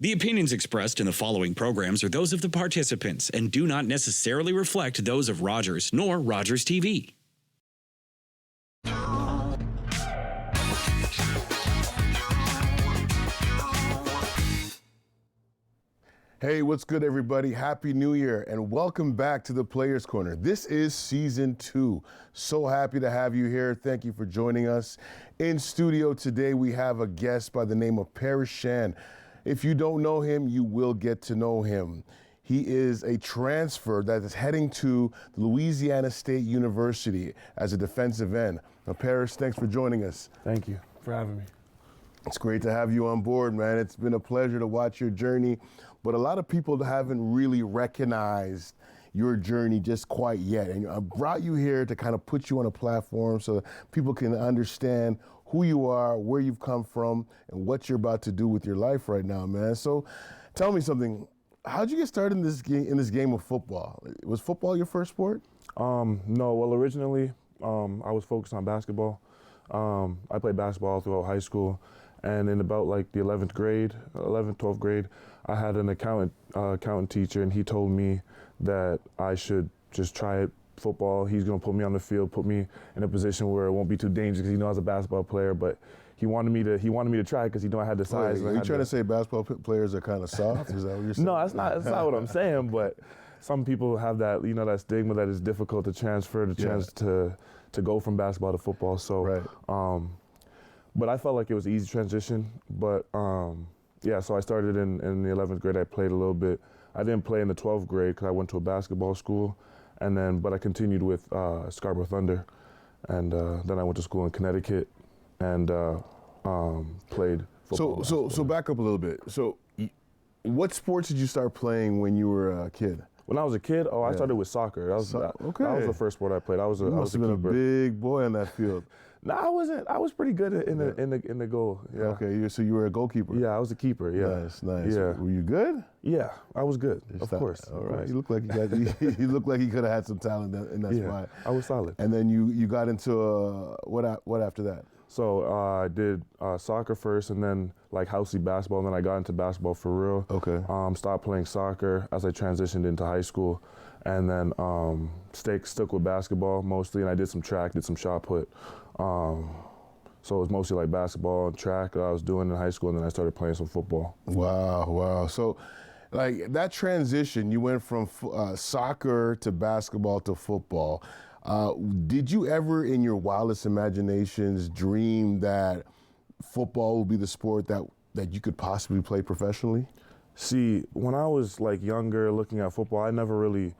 The opinions expressed in the following programs are those of the participants and do not necessarily reflect those of Rogers nor Rogers TV. Hey, what's good, everybody? Happy New Year, and welcome back to the Players Corner. This is season 2. So happy to have you here. Thank you for joining us. In studio today, we have a guest by the name of Karim. If you don't know him, you will get to know him. He is a transfer that is heading to Louisiana State University as a defensive end. Now, Paris, thanks for joining us. Thank you for having me. It's great to have you on board, man. It's been a pleasure to watch your journey, but a lot of people haven't really recognized your journey just quite yet. And I brought you here to kind of put you on a platform so people can understand who you are, where you've come from, and what you're about to do with your life right now, man. So tell me something. How'd you get started in this game of football? Was football your first sport? No, well, originally I was focused on basketball. I played basketball throughout high school, and in about like the 11th, 12th grade, I had an accountant teacher, and he told me that I should just try it. Football. He's going to put me on the field, put me in a position where it won't be too dangerous because he knows I was a basketball player, but he wanted me to try it because he knew I had the size. Are you trying to say basketball players are kind of soft? Is that what you're saying? No, that's not what I'm saying, but some people have that, that stigma that it's difficult to transfer, to go from basketball to football. So, right. But I felt like it was an easy transition. But so I started in the 11th grade. I played a little bit. I didn't play in the 12th grade because I went to a basketball school. But I continued with Scarborough Thunder, and then I went to school in Connecticut and played football. So back up a little bit. So what sports did you start playing when you were a kid? When I was a kid, I started with soccer. That was the first sport I played. I was a been a big boy on that field. No, I wasn't. I was pretty good in the goal. Yeah. Okay, so you were a goalkeeper. Yeah, I was a keeper. Yeah. Nice. Yeah. Were you good? Yeah, I was good. Of course. All right. You look like you look like you could have had some talent in that spot. I was solid. And then you got into what after that? So I did soccer first, and then like house league basketball, and then I got into basketball for real. Okay. Stopped playing soccer as I transitioned into high school, and then stuck with basketball mostly, and I did some track, did some shot put. So it was mostly like basketball and track that I was doing in high school, and then I started playing some football. Wow. So like that transition, you went from soccer to basketball to football. Did you ever in your wildest imaginations dream that football would be the sport that you could possibly play professionally? See, when I was like younger looking at football, I never really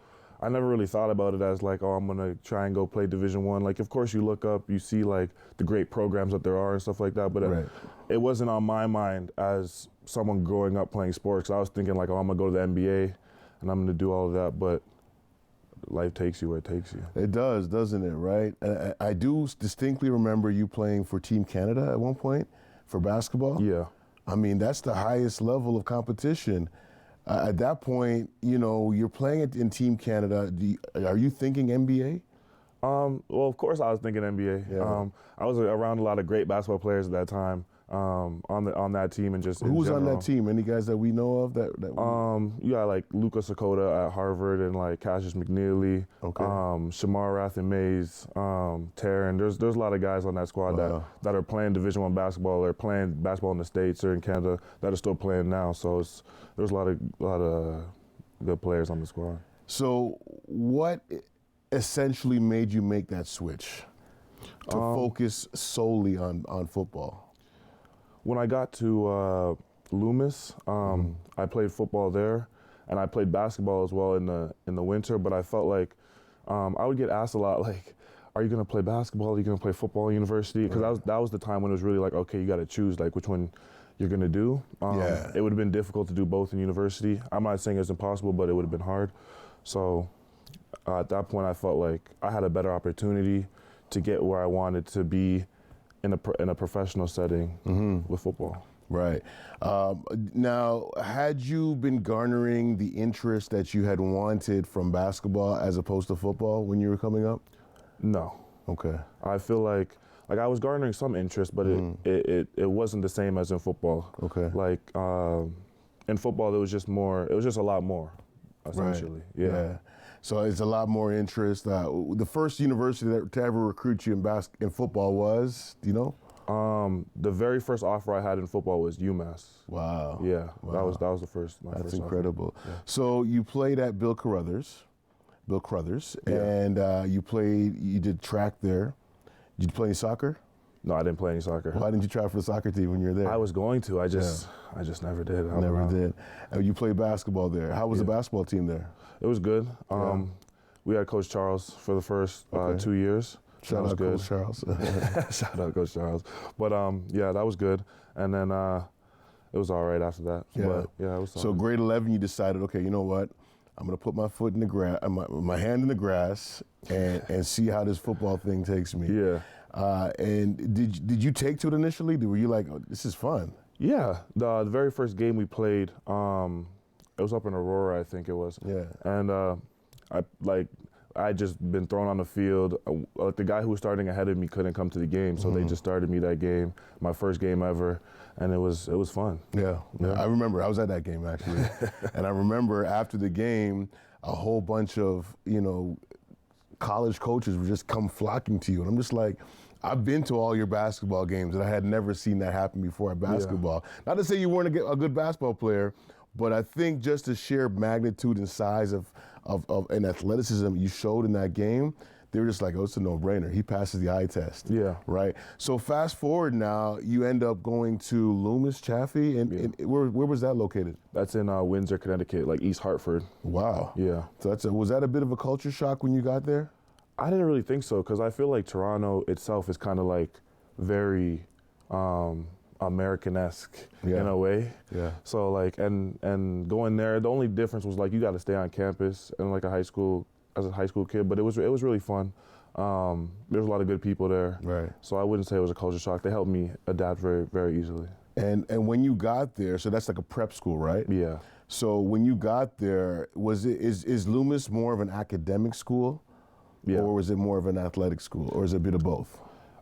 thought about it as like, I'm gonna try and go play Division I. Like, of course you look up, you see like the great programs that there are and stuff like that, but it wasn't on my mind as someone growing up playing sports. I was thinking like, I'm gonna go to the NBA and I'm gonna do all of that, but life takes you where it takes you. It does, doesn't it, right? I do distinctly remember you playing for Team Canada at one point for basketball. Yeah. I mean, that's the highest level of competition. At that point, you're playing it in Team Canada. Are you thinking NBA? Well, of course I was thinking NBA. Yeah. I was around a lot of great basketball players at that time on that team, and just who was on that team? Any guys that we know of that you got like Luka Sakota at Harvard and like Cassius McNeely, okay. Shamar Rathan-Mays, Taryn. There's a lot of guys on that squad that are playing Division I basketball or playing basketball in the States or in Canada that are still playing now. So there's a lot of good players on the squad. So what essentially made you make that switch to focus solely on football? When I got to Loomis, I played football there, and I played basketball as well in the winter. But I felt like I would get asked a lot, like, "Are you going to play basketball? Are you going to play football at university?" Because that was the time when it was really like, okay, you got to choose like which one you're going to do. It would have been difficult to do both in university. I'm not saying it's impossible, but it would have been hard. So at that point, I felt like I had a better opportunity to get where I wanted to be in a professional setting with football. Right. Now, had you been garnering the interest that you had wanted from basketball as opposed to football when you were coming up? No. Okay. I feel like I was garnering some interest, but it wasn't the same as in football. Okay. Like in football, it was just more. It was just a lot more, essentially. Right. Yeah. So it's a lot more interest. The first university to ever recruit you in football was, do you know? The very first offer I had in football was UMass. Wow. Yeah, Wow. that was the first. That's first incredible. Offer. Yeah. So you played at Bill Carruthers, Yeah. and you did track there. Did you play any soccer? No, I didn't play any soccer. Why didn't you try for the soccer team when you were there? I was going to. I just never did. I don't Never know. did. And you played basketball there. How was the basketball team there? It was good. We had Coach Charles for the first 2 years. Shout out good. Coach Charles. Shout out Coach Charles. But yeah, that was good. And then it was all right after that. Yeah. But yeah, it was. So grade 11, you decided, okay, you know what? I'm gonna put my foot in the grass, my hand in the grass, and see how this football thing takes me. Yeah. And did you take to it initially? Were you like, oh, this is fun? Yeah. The very first game we played, it was up in Aurora, I think it was. Yeah. And I just been thrown on the field. Like the guy who was starting ahead of me couldn't come to the game, so they just started me that game, my first game ever, and it was fun. Yeah. I remember. I was at that game actually, and I remember after the game, a whole bunch of college coaches would just come flocking to you, and I'm just like, I've been to all your basketball games, and I had never seen that happen before at basketball. Not to say you weren't a good basketball player, but I think just the sheer magnitude and size of and athleticism you showed in that game, they were just like, oh, it's a no-brainer. He passes the eye test. Yeah. Right? So fast forward now, you end up going to Loomis Chaffee, and where was that located? That's in Windsor, Connecticut, like East Hartford. Wow. Yeah. So was that a bit of a culture shock when you got there? I didn't really think so, because I feel like Toronto itself is kind of like very American-esque in a way. Yeah. So like, and going there, the only difference was like you got to stay on campus and like as a high school kid, but it was really fun. There's a lot of good people there. Right. So I wouldn't say it was a culture shock. They helped me adapt very, very easily. And when you got there, so that's like a prep school, right? Yeah. So when you got there, is Loomis more of an academic school? Yeah. Or was it more of an athletic school? Or is it a bit of both?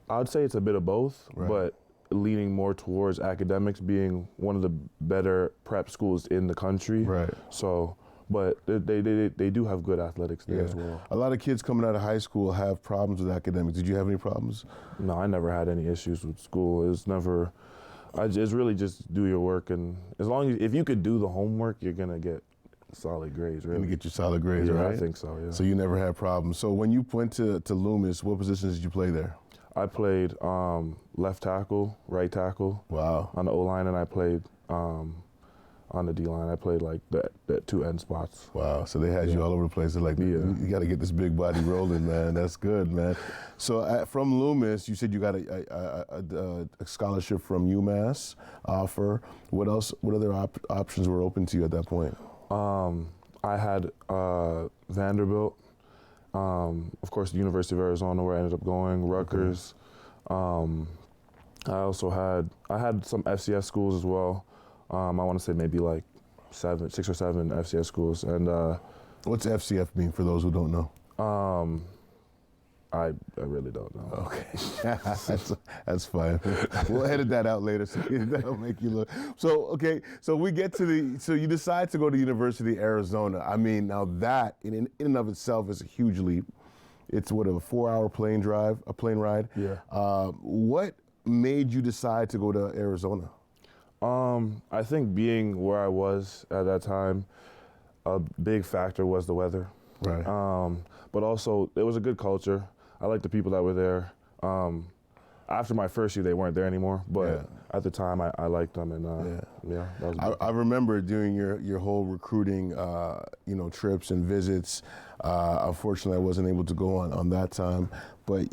I'd say it's a bit of both, Right. but leaning more towards academics, being one of the better prep schools in the country. Right. So, but they do have good athletics there as well. A lot of kids coming out of high school have problems with academics. Did you have any problems? No, I never had any issues with school. It was never. It's really just do your work, and as long as if you could do the homework, you're gonna get solid grades. Really, Gonna get your solid grades, yeah, right? I think so. Yeah. So you never had problems. So when you went to Loomis, what positions did you play there? I played left tackle, right tackle. Wow. On the O-line, and I played on the D-line. I played like that two end spots. Wow. So they had you all over the place. They're like, you got to get this big body rolling, man. That's good, man. So from Loomis, you said you got a scholarship from UMass offer. What else? What other options were open to you at that point? I had Vanderbilt. Of course, the University of Arizona, where I ended up going, Rutgers. I also had some FCS schools as well. I want to say maybe like 6 or 7 FCS schools. And what's FCF mean for those who don't know? I really don't know. Okay, that's fine. We'll edit that out later, so that'll make you look. So okay, so we get to so you decide to go to University of Arizona. I mean, now that in and of itself is a huge leap. It's what, a 4-hour plane ride. Yeah. What made you decide to go to Arizona? I think being where I was at that time, a big factor was the weather. Right. But also, it was a good culture. I liked the people that were there. After my first year, they weren't there anymore. But at the time, I liked them, and that was good. I remember during your whole recruiting, trips and visits. Unfortunately, I wasn't able to go on that time. But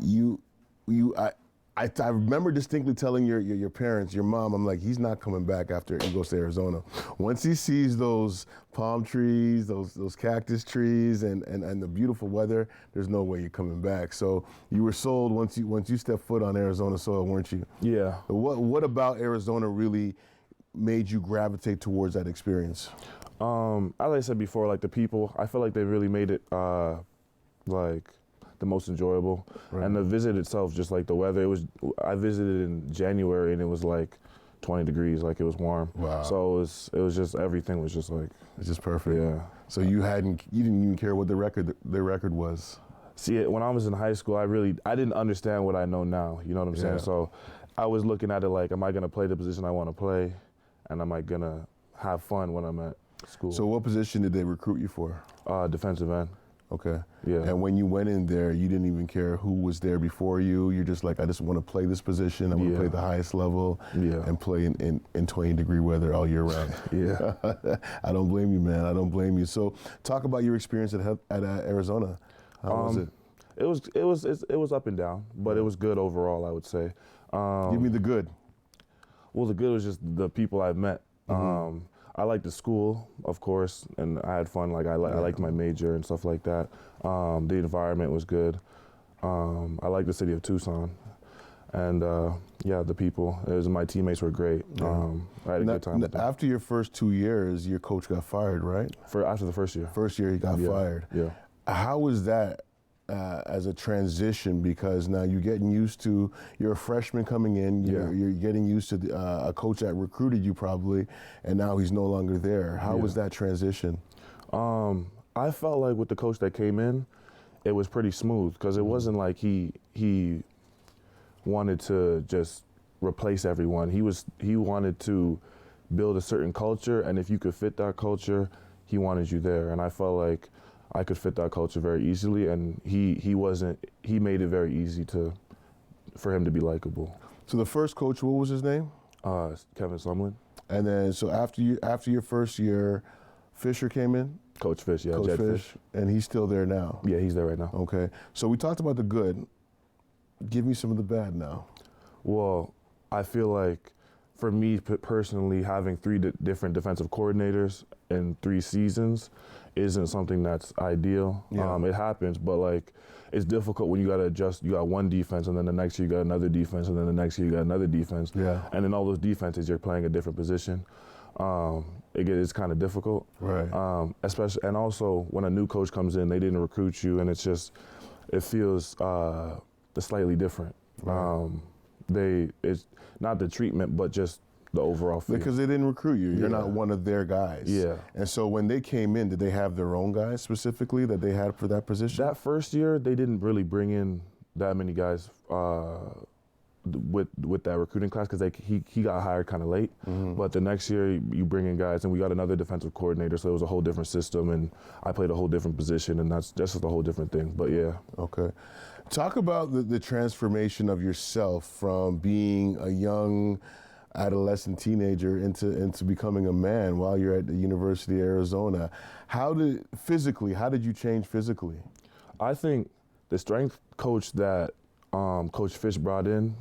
I remember distinctly telling your parents, your mom, I'm like, he's not coming back after he goes to Arizona. Once he sees those palm trees, those cactus trees, and the beautiful weather, there's no way you're coming back. So you were sold once you stepped foot on Arizona soil, weren't you? Yeah. What about Arizona really made you gravitate towards that experience? As I said before, like the people, I feel like they really made it like the most enjoyable. Right. And the visit itself, just like the weather, I visited in January and it was like 20 degrees, like it was warm. Wow. So it was just, everything was just like. It's just perfect. Yeah. So you didn't even care what the record was. See, when I was in high school, I didn't understand what I know now. You know what I'm saying? So I was looking at it like, am I going to play the position I want to play? And am I going to have fun when I'm at school? So what position did they recruit you for? Defensive end. Okay. Yeah. And when you went in there, you didn't even care who was there before you. You're just like, I just want to play this position. I want to play the highest level and play in 20-degree weather all year round. Yeah. I don't blame you, man. I don't blame you. So talk about your experience at Arizona. How was it? It was up and down, but it was good overall, I would say. Give me the good. Well, the good was just the people I've met. I liked the school, of course, and I had fun. Like I liked my major and stuff like that. The environment was good. I liked the city of Tucson, and the people. My teammates were great. I had a good time with them. After your first 2 years, your coach got fired, right? After the first year. First year, he got fired. Yeah. How was that as a transition? Because now you're getting used to, you're a freshman coming in, you're getting used to a coach that recruited you probably, and now he's no longer there. How was that transition? I felt like with the coach that came in, it was pretty smooth because it wasn't like he wanted to just replace everyone. He wanted to build a certain culture, and if you could fit that culture, he wanted you there. And I felt like I could fit that culture very easily, and he made it very easy for him to be likable. So the first coach, what was his name? Kevin Sumlin. And then so after your first year, Fisher came in? Coach Fish, yeah. Coach Jed Fish. And he's still there now? Yeah, he's there right now. Okay. So we talked about the good. Give me some of the bad now. Well, I feel like for me personally, having three different defensive coordinators in 3 seasons isn't something that's ideal. Yeah. It happens, but like it's difficult when you got to adjust. You got one defense, and then the next year you got another defense, and then the next year you got another defense. Yeah. And in all those defenses, you're playing a different position. It's kind of difficult. Right. Especially, and also when a new coach comes in, they didn't recruit you, and it feels slightly different. Right. It's not the treatment, but just the overall feel. Because they didn't recruit you. You're not one of their guys. Yeah. And so when they came in, did they have their own guys specifically that they had for that position? That first year, they didn't really bring in that many guys with that recruiting class because he got hired kind of late. But the next year, you bring in guys, and we got another defensive coordinator, so it was a whole different system, and I played a whole different position, and that's just a whole different thing. But yeah. Okay. Talk about the transformation of yourself from being a young adolescent teenager into becoming a man while you're at the University of Arizona. How did you change physically? I think the strength coach that Coach Fish brought in,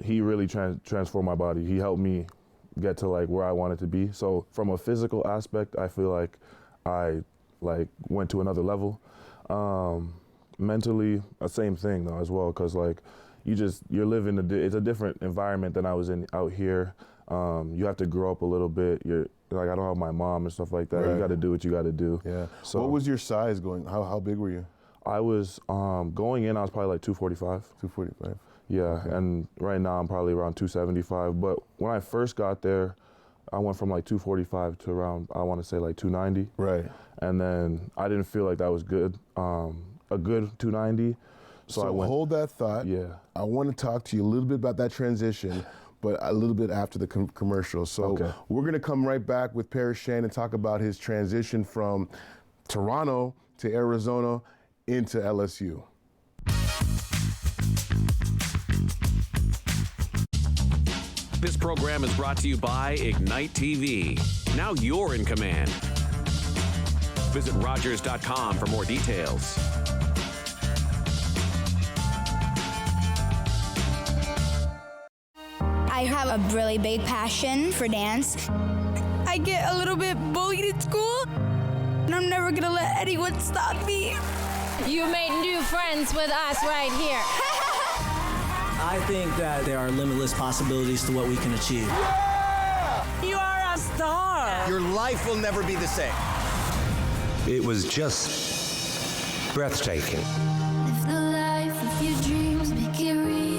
he really transformed my body. He helped me get to like where I wanted to be. So from a physical aspect, I feel like I went to another level. Mentally, the same thing though as well, because like you're living it's a different environment than I was in out here. You have to grow up a little bit. You're like, I don't have my mom and stuff like that. Right. You got to do what you got to do. Yeah. So what was your size going? How big were you? I was going in. I was probably like 245. 245. Yeah, Okay. and right now I'm probably around 275. But when I first got there, I went from like 245 to around, I want to say like 290. Right. And then I didn't feel like that was good. A good 290. So I went. Hold that thought. Yeah. I want to talk to you a little bit about that transition, but a little bit after the commercial. So Okay. We're going to come right back with Paris Shane and talk about his transition from Toronto to Arizona into LSU. This program is brought to you by Ignite TV. Now you're in command. Visit Rogers.com for more details. I have a really big passion for dance. I get a little bit bullied at school, and I'm never gonna let anyone stop me. You made new friends with us right here. I think that there are limitless possibilities to what we can achieve. You are a star. Your life will never be the same. It was just breathtaking. Live the life of your dreams, make it real.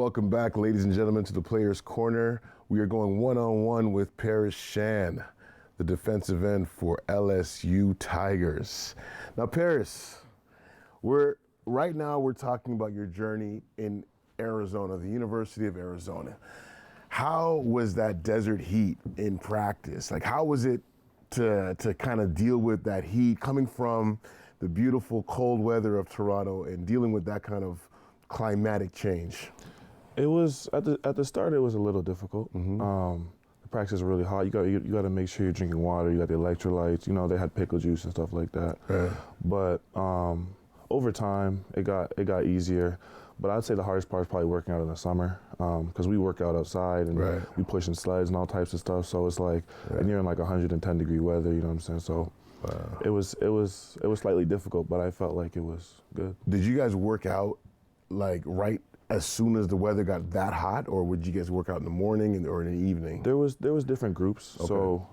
welcome back, ladies and gentlemen, to the Players Corner. We are going one-on-one with Paris Shan, the defensive end for LSU Tigers. Now, Paris, right now we're talking about your journey in Arizona, the University of Arizona. How was that desert heat in practice? Like, how was it to kind of deal with that heat coming from the beautiful cold weather of Toronto and dealing with that kind of climatic change? It was at the start. It was a little difficult. The practice is really hot. You got to make sure you're drinking water. You got the electrolytes. You know, they had pickle juice and stuff like that. Right. But over time, it got easier. But I'd say the hardest part is probably working out in the summer, because we work out outside and we pushing sleds and all types of stuff. So it's like, and you're in like 110-degree weather. You know what I'm saying? So it was slightly difficult, but I felt like it was good. Did you guys work out like right as soon as the weather got that hot, or would you guys work out in the morning or in the evening? There was different groups. Okay. So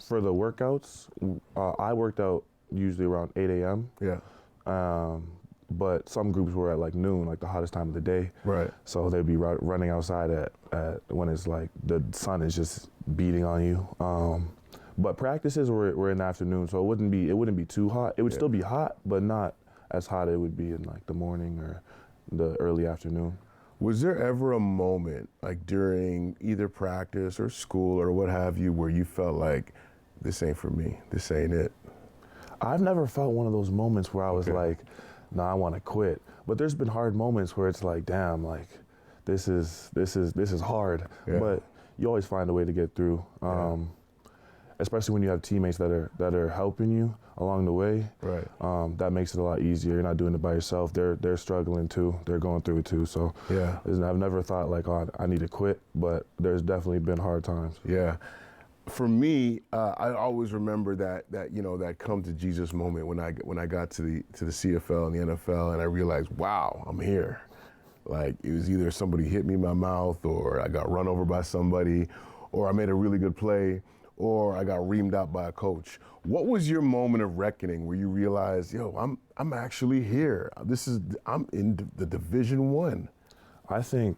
for the workouts, I worked out usually around 8 a.m. Yeah. But some groups were at like noon, like the hottest time of the day. Right. So they'd be running outside at when it's like the sun is just beating on you. But practices were in the afternoon, so it wouldn't be too hot. It would still be hot, but not as hot as it would be in like the morning or the early afternoon. Was there ever a moment, like during either practice or school or what have you, where you felt like, this ain't for me, this ain't it? I've never felt one of those moments where I was like, no, I want to quit. But there's been hard moments where it's like, damn, like this is hard. Yeah. But you always find a way to get through. Especially when you have teammates that are helping you along the way. Right. That makes it a lot easier. You're not doing it by yourself. They're struggling too. They're going through it too. So yeah, I've never thought like, oh, I need to quit, but there's definitely been hard times. Yeah. For me, I always remember that come to Jesus moment when I got to the CFL and the NFL, and I realized, wow, I'm here. Like, it was either somebody hit me in my mouth, or I got run over by somebody, or I made a really good play, or I got reamed out by a coach. What was your moment of reckoning where you realized, yo, I'm actually here. I'm in the Division I. I'd say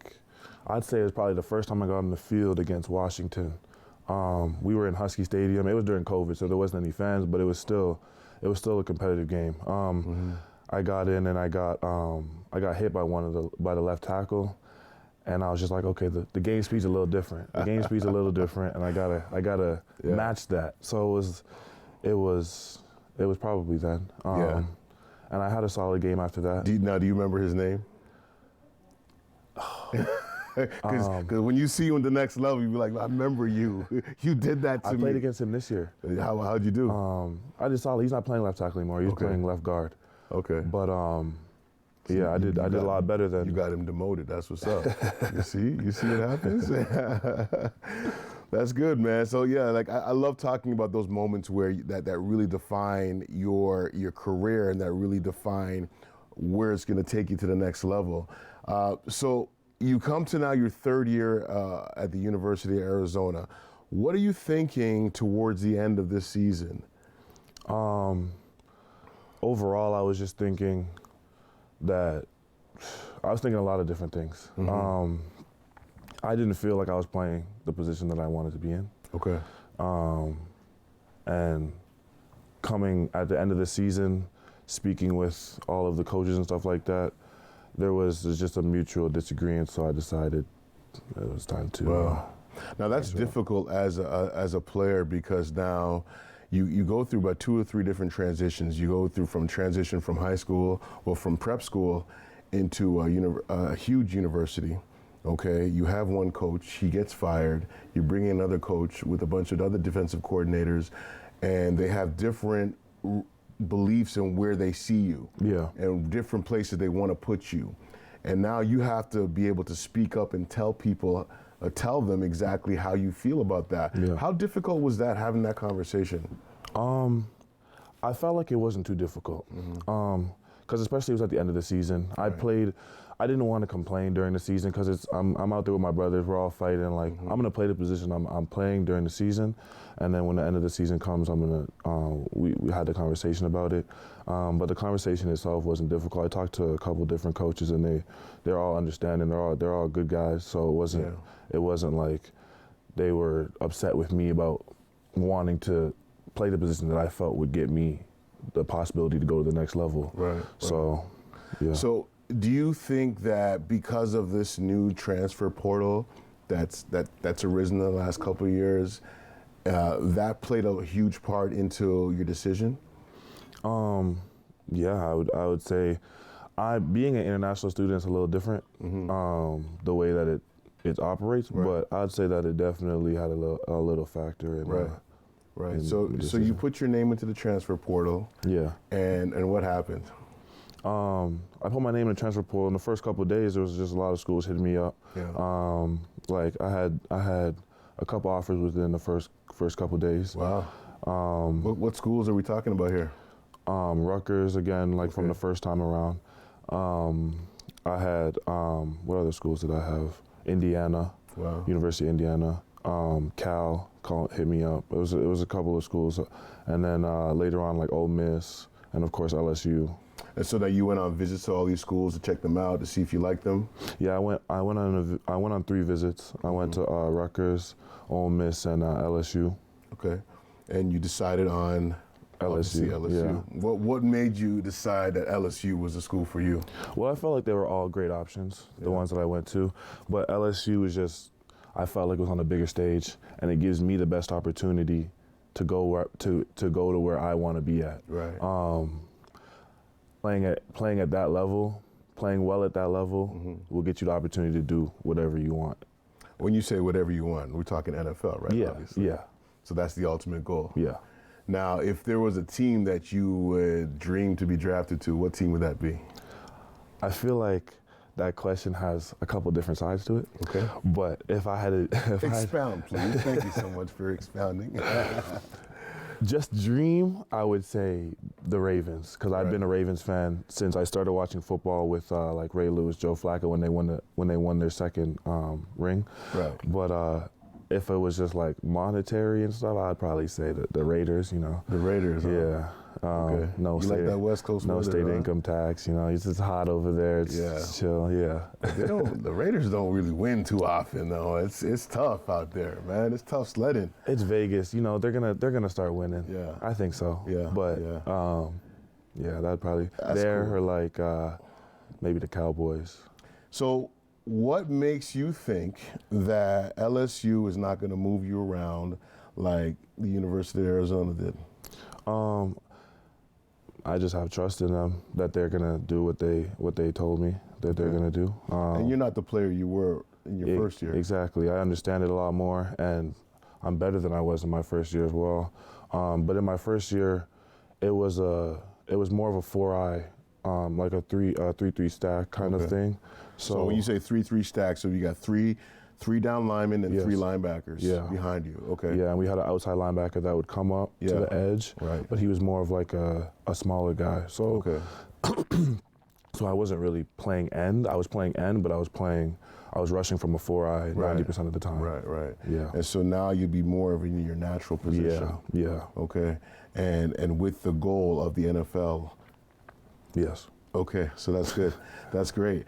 it was probably the first time I got on the field against Washington. We were in Husky Stadium. It was during COVID, so there wasn't any fans, but it was still a competitive game. I got in and I got hit by the left tackle, and I was just like, okay, the game speed's a little different. The game speed's a little different, and I gotta match that. So it was probably then. And I had a solid game after that. Do you remember his name? Because when you see you on the next level, you be like, I remember you. You did that to me. I played against him this year. How'd you do? I did solid. He's not playing left tackle anymore. He's playing left guard. Okay. But I did a lot better than. You got him demoted. That's what's up. You see what happens? That's good, man. So yeah, like I love talking about those moments where that really define your career and that really define where it's going to take you to the next level. So you come to now your third year at the University of Arizona. What are you thinking towards the end of this season? Overall, I was just thinking that I was thinking a lot of different things. I didn't feel like I was playing the position that I wanted to be in. Okay. And coming at the end of the season, speaking with all of the coaches and stuff like that, there was just a mutual disagreement, so I decided it was time to. Wow. Now that's difficult as a player, because now you go through about 2 or 3 different transitions. You go through from high school, or from prep school, into a huge university. Okay, you have one coach, he gets fired. You bring in another coach with a bunch of other defensive coordinators, and they have different beliefs in where they see you, and different places they want to put you. And now you have to be able to speak up and tell them exactly how you feel about that. Yeah. How difficult was that, having that conversation? I felt like it wasn't too difficult. because especially it was at the end of the season. I didn't want to complain during the season because I'm out there with my brothers. We're all fighting. Like I'm gonna play the position I'm playing during the season, and then when the end of the season comes, I'm gonna. We had the conversation about it, but the conversation itself wasn't difficult. I talked to a couple different coaches, and they're all understanding. They're all good guys. So it wasn't like they were upset with me about wanting to play the position that I felt would get me the possibility to go to the next level. Right. So, yeah. So, do you think that because of this new transfer portal that's arisen in the last couple of years, that played a huge part into your decision? Yeah, I would say, being an international student is a little different, the way that it operates. But I'd say that it definitely had a little factor in. Right. So you put your name into the transfer portal. Yeah. And what happened? I put my name in the transfer portal. In the first couple of days, there was just a lot of schools hitting me up. Yeah. Like I had a couple offers within the first couple of days. Wow. What schools are we talking about here? Rutgers again, like from the first time around. I had what other schools did I have? Indiana. Wow. University of Indiana. Cal hit me up. It was a couple of schools, and then later on like Ole Miss, and of course LSU. And so that you went on visits to all these schools to check them out to see if you liked them. Yeah, I went on 3 visits. I went to Rutgers, Ole Miss, and LSU. Okay, and you decided on LSU. Yeah. What made you decide that LSU was a school for you? Well, I felt like they were all great options, the ones that I went to, but LSU was just. I felt like it was on a bigger stage, and it gives me the best opportunity to go to where I want to be at. Right. Playing at that level, playing well at that level, will get you the opportunity to do whatever you want. When you say whatever you want, we're talking NFL, right? Yeah. Obviously. Yeah. So that's the ultimate goal. Yeah. Now, if there was a team that you would dream to be drafted to, what team would that be? I feel like that question has a couple different sides to it. Okay. But if I had to... Expound, please. Thank you so much for expounding. Just dream, I would say the Ravens, because I've been a Ravens fan since I started watching football with like Ray Lewis, Joe Flacco when they won their second ring. Right. But if it was just like monetary and stuff, I'd probably say the Raiders. You know. The Raiders. Yeah. Okay. No you state, like that West Coast no weather, state income tax. You know, it's just hot over there. It's chill. Yeah. The Raiders don't really win too often though. It's tough out there, man. It's tough sledding. It's Vegas. You know, they're gonna start winning. Yeah. I think so. Yeah. But that'd probably That's cool. Or like maybe the Cowboys. So what makes you think that LSU is not going to move you around like the University of Arizona did? I just have trust in them that they're gonna do what they told me that they're gonna do. And you're not the player you were in your first year. Exactly. I understand it a lot more, and I'm better than I was in my first year as well. But in my first year, it was more of a 4-eye, like a 3-3 stack kind of thing. So when you say 3-3 stack, so you got three down linemen and 3 linebackers behind you. Okay. Yeah, and we had an outside linebacker that would come up to the edge, but he was more of like a smaller guy. So so I wasn't really playing end. I was playing end, but I was rushing from a 4-eye 90% of the time. Right. Yeah. And so now you'd be more of in your natural position. Yeah. Okay. And with the goal of the NFL. Yes. Okay, so that's good. That's great.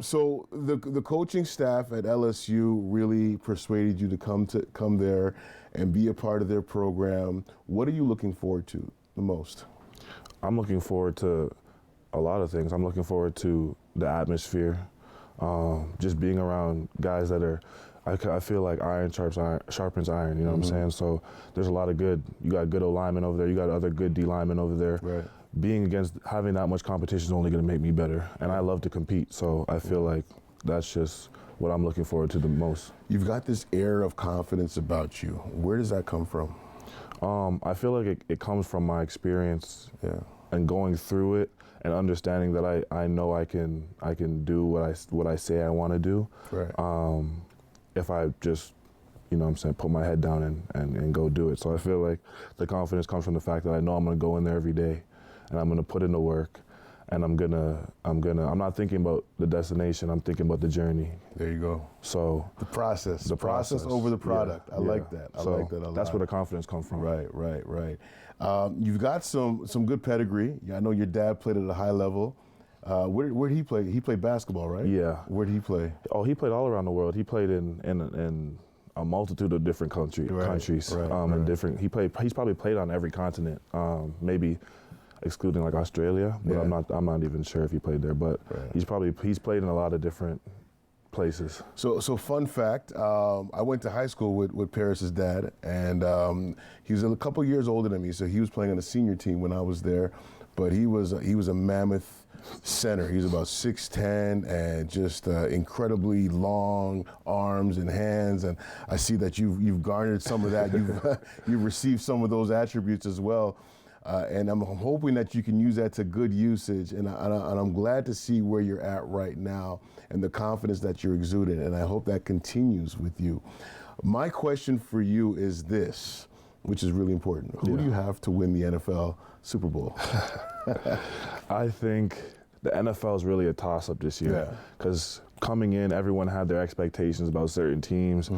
So the coaching staff at LSU really persuaded you to come there and be a part of their program. What are you looking forward to the most? I'm looking forward to a lot of things. I'm looking forward to the atmosphere, just being around guys that are. I feel like iron sharpens iron. You know what I'm saying? So there's a lot of good. You got good O linemen over there. You got other good D linemen over there. Right. Having that much competition is only going to make me better, and I love to compete. So I feel like that's just what I'm looking forward to the most. You've got this air of confidence about you. Where does that come from? I feel like it comes from my experience and going through it and understanding that I know I can do what I say I want to do. Right. If I just put my head down and go do it. So I feel like the confidence comes from the fact that I know I'm going to go in there every day and I'm going to put in the work and I'm not thinking about the destination. I'm thinking about the journey. There you go. So the process over the product. I like that. I like that a lot. That's where the confidence comes from. Right. You've got some good pedigree. I know your dad played at a high level. Where did he play? He played basketball, right? Yeah. Where did he play? Oh, he played all around the world. He played in a multitude of different countries. And different. He's probably played on every continent. Maybe excluding like Australia, but I'm not even sure if he played there. But he's played in a lot of different places. So fun fact, I went to high school with Paris's dad, and he was a couple years older than me, so he was playing on the senior team when I was there. But he was a mammoth center. He was about 6'10" and just incredibly long arms and hands. And I see that you've garnered some of that. You've received some of those attributes as well. And I'm hoping that you can use that to good usage. And I'm glad to see where you're at right now and the confidence that you're exuding. And I hope that continues with you. My question for you is this, which is really important. Who do you have to win the NFL Super Bowl? I think the NFL is really a toss-up this year because coming in, everyone had their expectations about certain teams,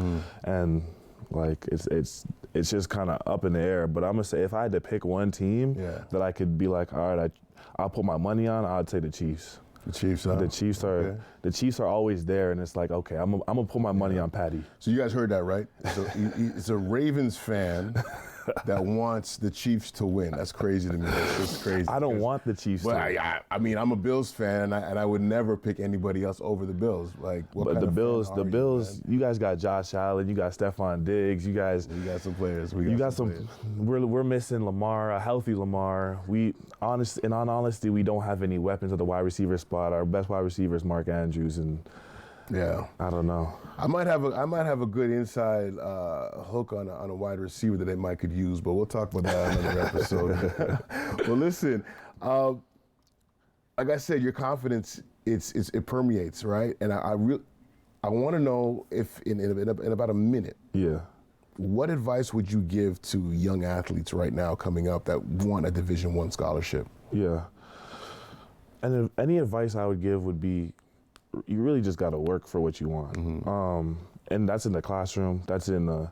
and like it's just kind of up in the air. But I'm gonna say if I had to pick one team that I could be like, all right, I'll put my money on, I'd say the Chiefs. The Chiefs, huh? The Chiefs are always there, and it's like, okay, I'm gonna put my money on Patty. So you guys heard that, right? So it's a Ravens fan that wants the Chiefs to win. That's crazy to me. It's crazy. I don't want the Chiefs to win. I mean, I'm a Bills fan, and I would never pick anybody else over the Bills. Like, but the Bills, you guys got Josh Allen, you got Stephon Diggs, you got some players. We're missing Lamar, a healthy Lamar. In all honesty, we don't have any weapons at the wide receiver spot. Our best wide receiver is Mark Andrews, and I don't know. I might have a good inside hook on a wide receiver that they might could use, but we'll talk about that in another episode. Well, listen, like I said, your confidence it permeates, right? And I want to know if in about a minute, what advice would you give to young athletes right now coming up that want a Division I scholarship? Yeah. And any advice I would give would be, you really just got to work for what you want, and that's in the classroom, that's in the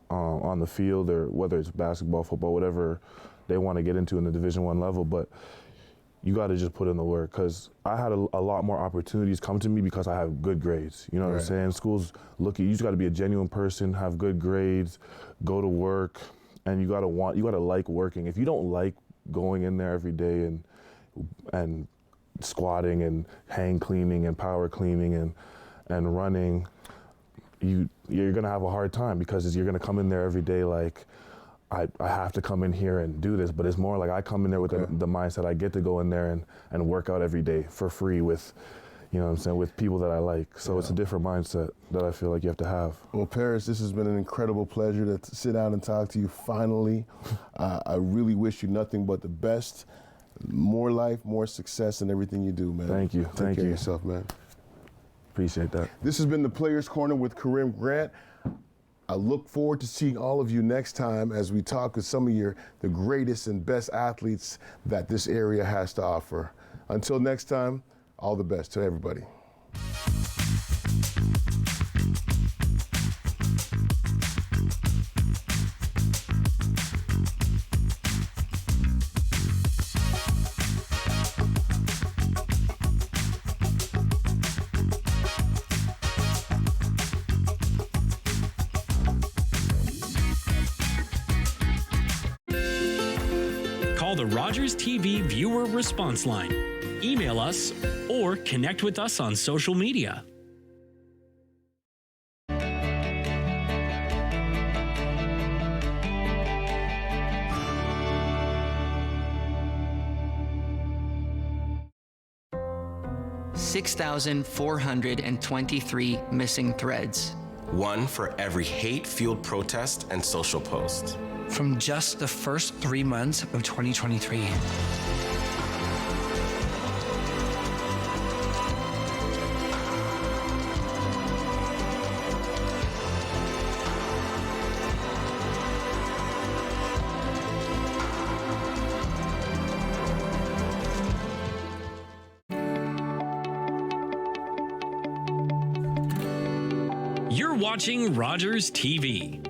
on the field, or whether it's basketball, football, whatever they want to get into in the Division I level. But you got to just put in the work, because I had a lot more opportunities come to me because I have good grades. You know what I'm saying? Schools look at you. You just got to be a genuine person, have good grades, go to work, and you got to like working. If you don't like going in there every day and squatting and hang cleaning and power cleaning and running, you're gonna have a hard time, because you're gonna come in there every day like, I have to come in here and do this. But it's more like I come in there with the mindset I get to go in there and work out every day for free with, you know what I'm saying, with people that I like. So it's a different mindset that I feel like you have to have. Well, Paris, this has been an incredible pleasure to sit down and talk to you finally. I really wish you nothing but the best. More life, more success in everything you do, man. Thank you. Take care of yourself, man. Appreciate that. This has been the Players Corner with Karim Grant. I look forward to seeing all of you next time as we talk with some of the greatest and best athletes that this area has to offer. Until next time, all the best to everybody. Call the Rogers TV viewer response line, email us, or connect with us on social media. $6,423 missing threads. One for every hate-fueled protest and social post. From just the first 3 months of 2023. You're watching Rogers TV.